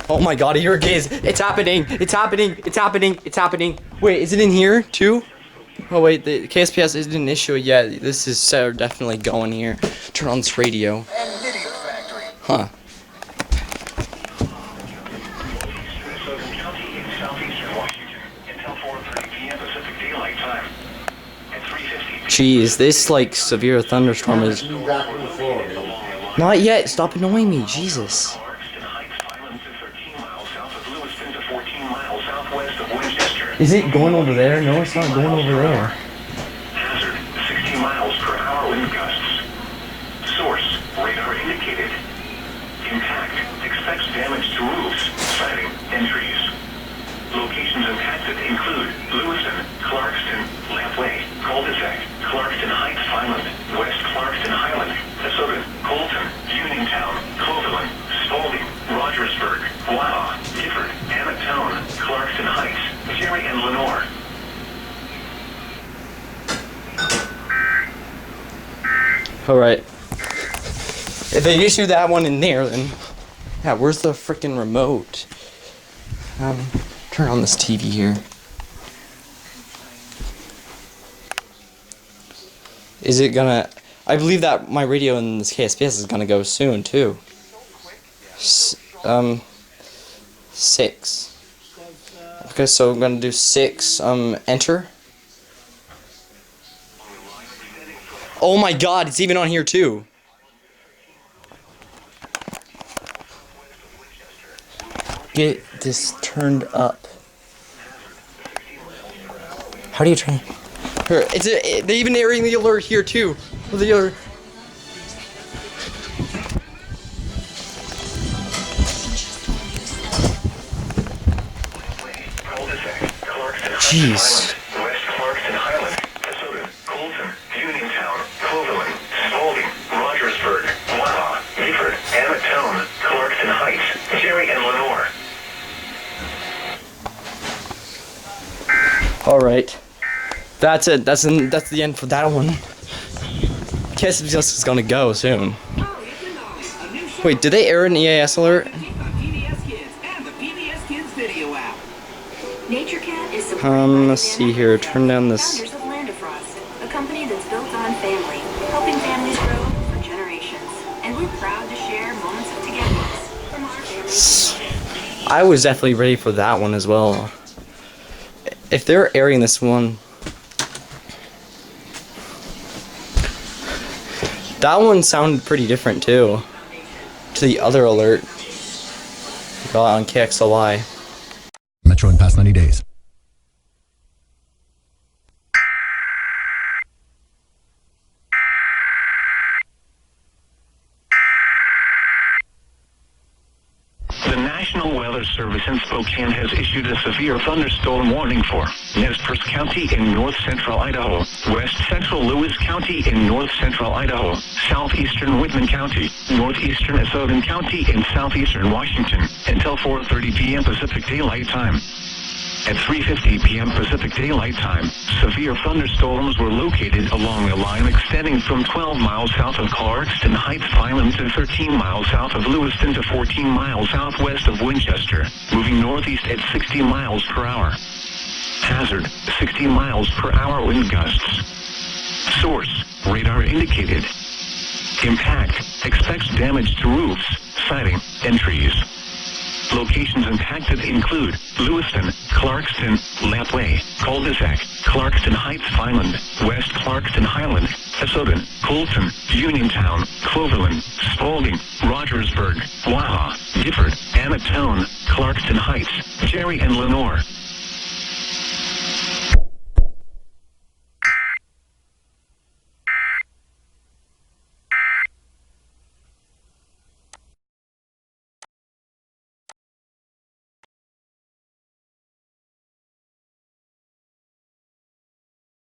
Oh my god, here it is. It's happening. It's happening. It's happening. It's happening. Wait, is it in here too? Oh wait, the KSPS didn't issue it yet. This is definitely going here. Turn on this radio. Huh. Jeez, this like severe thunderstorm is... Not yet. Stop annoying me. Jesus. Is it going over there? No, it's not going over there. Hazard, 60 miles per hour wind gusts. Source, radar indicated. Impact, expects damage to roofs, siding, and trees. Locations impacted include Lewiston, Clarkston, Lampway, Cul-de-sac, Clarkston Heights, Highland, West Clarkston Highland, Asogan, Colton, Uniontown, Clovelland, Spalding, Rogersburg, Waha, Gifford, Annetown, Clarkston Heights, Jerry and Lenore. Alright. If they issue that one in there, then... Yeah, where's the freaking remote? Turn on this TV here. Is it gonna... I believe that my radio in this KSPS is gonna go soon, too. 6. Okay, so I'm gonna do 6, enter. Oh my god, it's even on here too. Get this turned up. How do you turn? Here, they even airing the alert here too. The alert. Jeez. West Clarkston Highland, Asogan, Colton, Uniontown, Clovelland, Spalding, Rogersburg, Waha, Gifford, Annetown, Clarkston Heights, Jerry and Lenore. All right, that's it. That's the end for that one. KSPS is gonna go soon. Wait, did they air an EAS alert? Let's see here. Turn down this. A company that's built on family, helping families grow for generations, and we're proud to share moments of togetherness from our family. I was definitely ready for that one as well. If they're airing this one, that one sounded pretty different too to the other alert we got on KXLY. Metro in past 90 days. The National Weather Service in Spokane has issued a severe thunderstorm warning for Nez Perce County in north central Idaho, west central Lewis County in north central Idaho, southeastern Whitman County, northeastern Asogan County, and southeastern Washington until 4:30 p.m. Pacific Daylight Time. At 3:50 p.m. Pacific Daylight Time, severe thunderstorms were located along a line extending from 12 miles south of Clarkston Heights, Highland to 13 miles south of Lewiston to 14 miles southwest of Winchester, moving northeast at 60 miles per hour. Hazard, 60 miles per hour wind gusts. Source, radar indicated. Impact, expects damage to roofs, siding, and trees. Locations impacted include Lewiston, Clarkston, Lampway, Cul-de-sac, Clarkston Heights, Highland, West Clarkston Highland, Asogan, Colton, Uniontown, Clovelland, Spalding, Rogersburg, Waha, Gifford, Annetown, Clarkston Heights, Jerry and Lenore.